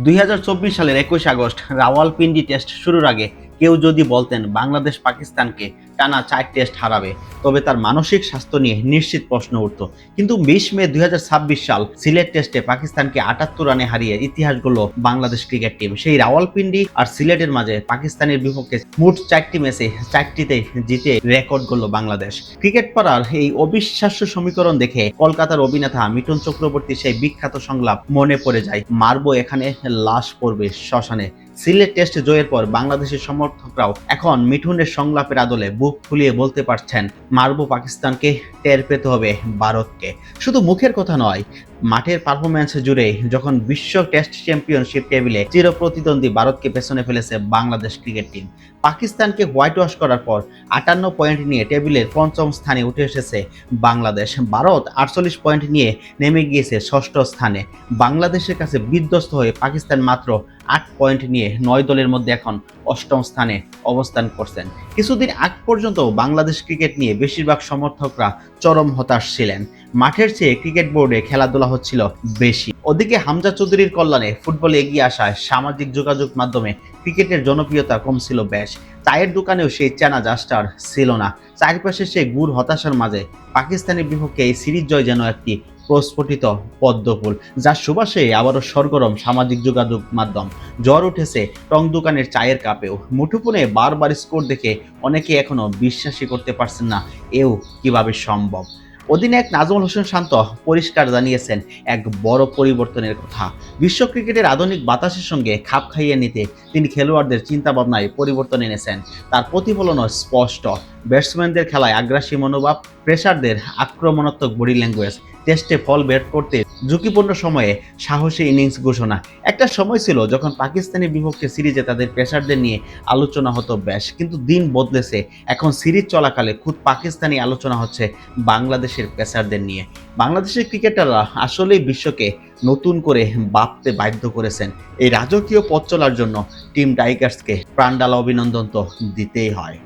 2024 সালের 21 August Rawalpindi test শুরুর আগে কেউ যদি বলতেন বাংলাদেশ পাকিস্তানকে টানা 4 টেস্ট হারাবে, তবে তার মানসিক স্বাস্থ্য নিয়ে নিশ্চিত প্রশ্ন উঠত। কিন্তু 20 মে 2026 সাল সিলেট টেস্টে পাকিস্তানকে 78 রানে হারিয়ে ইতিহাস গড়ল বাংলাদেশ ক্রিকেট টিম। সেই রাওয়ালপিন্ডি আর সিলেটের মাঝে পাকিস্তানের বিপক্ষে মোট 4টি ম্যাচে 4টিতেই জিতে রেকর্ড গড়ল বাংলাদেশ। ক্রিকেট পাড়ার এই অবিশ্বাস্য সমীকরণ দেখে কলকাতার অভিনেতা মিঠুন চক্রবর্তী সেই বিখ্যাত সংলাপ মনে পড়ে যায়, মারবো এখানে, লাশ পড়বে শ্মশানে। সিলেট টেস্ট জয়ের পর বাংলাদেশের সমর্থকরাও এখন মিঠুনের সংলাপের আদলে বুক ফুলিয়ে বলতে পারছেন, মারবো পাকিস্তানকে, টের পেতে হবে ভারতকে। শুধু মুখের কথা নয়, মাঠের পারফরম্যান্স জুড়ে যখন বিশ্ব টেস্ট চ্যাম্পিয়নশিপ টেবিলে চিরপ্রতিদ্বন্দ্বী ভারতকে পেছনে ফেলেছে বাংলাদেশ ক্রিকেট টিম। পাকিস্তানকে হোয়াইট ওয়াশ করার পর 58 পয়েন্ট নিয়ে টেবিলের 5ম স্থানে উঠে এসেছে বাংলাদেশ। ভারত 48 পয়েন্ট নিয়ে নেমে গিয়েছে 6ষ্ঠ স্থানে। বাংলাদেশের কাছে বিধ্বস্ত হয়ে পাকিস্তান মাত্র 8 পয়েন্ট নিয়ে 9 দলের মধ্যে এখন 8ম স্থানে অবস্থান করছেন। কিছুদিন আগ পর্যন্ত বাংলাদেশ ক্রিকেট নিয়ে বেশিরভাগ সমর্থকরা চরম হতাশ ছিলেন। মাঠের চেয়ে ক্রিকেট বোর্ডে খেলাধুলা হচ্ছিল বেশি। ওদিকে হামজা চৌধুরীর কল্যাণে ফুটবলে এগিয়ে আসায় সামাজিক যোগাযোগ মাধ্যমে ক্রিকেটের জনপ্রিয়তা কমছিল বেশ। চায়ের দোকানেও সেই চেনা জাস্টার ছিল না। চারপাশে সেই গুড় হতাশার মাঝে পাকিস্তানের বিপক্ষে এই সিরিজ জয় যেন একটি প্রস্ফুটিত পদ্মফুল, যার সুবাসে আবারও সরগরম সামাজিক যোগাযোগ মাধ্যম। জ্বর উঠেছে টং দোকানের চায়ের কাপেও। মুঠোফোনে বারবার স্কোর দেখে অনেকে এখনো বিশ্বাসই করতে পারছেন না এও কিভাবে সম্ভব। অধিনায়ক নাজমুল হোসেন শান্ত পরিষ্কার জানিয়েছেন এক বড় পরিবর্তনের কথা। বিশ্ব ক্রিকেটের আধুনিক বাতাসের সঙ্গে খাপ খাইয়ে নিতে তিনি খেলোয়াড়দের চিন্তাভাবনায় পরিবর্তন এনেছেন। তার প্রতিফলনও স্পষ্ট। ব্যাটসম্যানদের খেলায় আগ্রাসী মনোভাব, প্রেসারদের আক্রমণাত্মক বডি ল্যাঙ্গুয়েজ, টেস্টে ফল বের করতে ঝুঁকিপূর্ণ সময়ে সাহসী ইনিংস ঘোষণা। একটা সময় ছিল যখন পাকিস্তানের বিপক্ষে সিরিজে তাদের পেসারদের নিয়ে আলোচনা হতো বেশ, কিন্তু দিন বদলেছে। এখন সিরিজ চলাকালে খুদ পাকিস্তানি আলোচনা হচ্ছে বাংলাদেশের পেসারদের নিয়ে। বাংলাদেশের ক্রিকেটাররা আসলেই বিশ্বকে নতুন করে ভাবতে বাধ্য করেছেন। এই রাজকীয় পথ চলার জন্য টিম টাইগার্সকে প্রাণঢালা অভিনন্দন তো দিতেই হয়।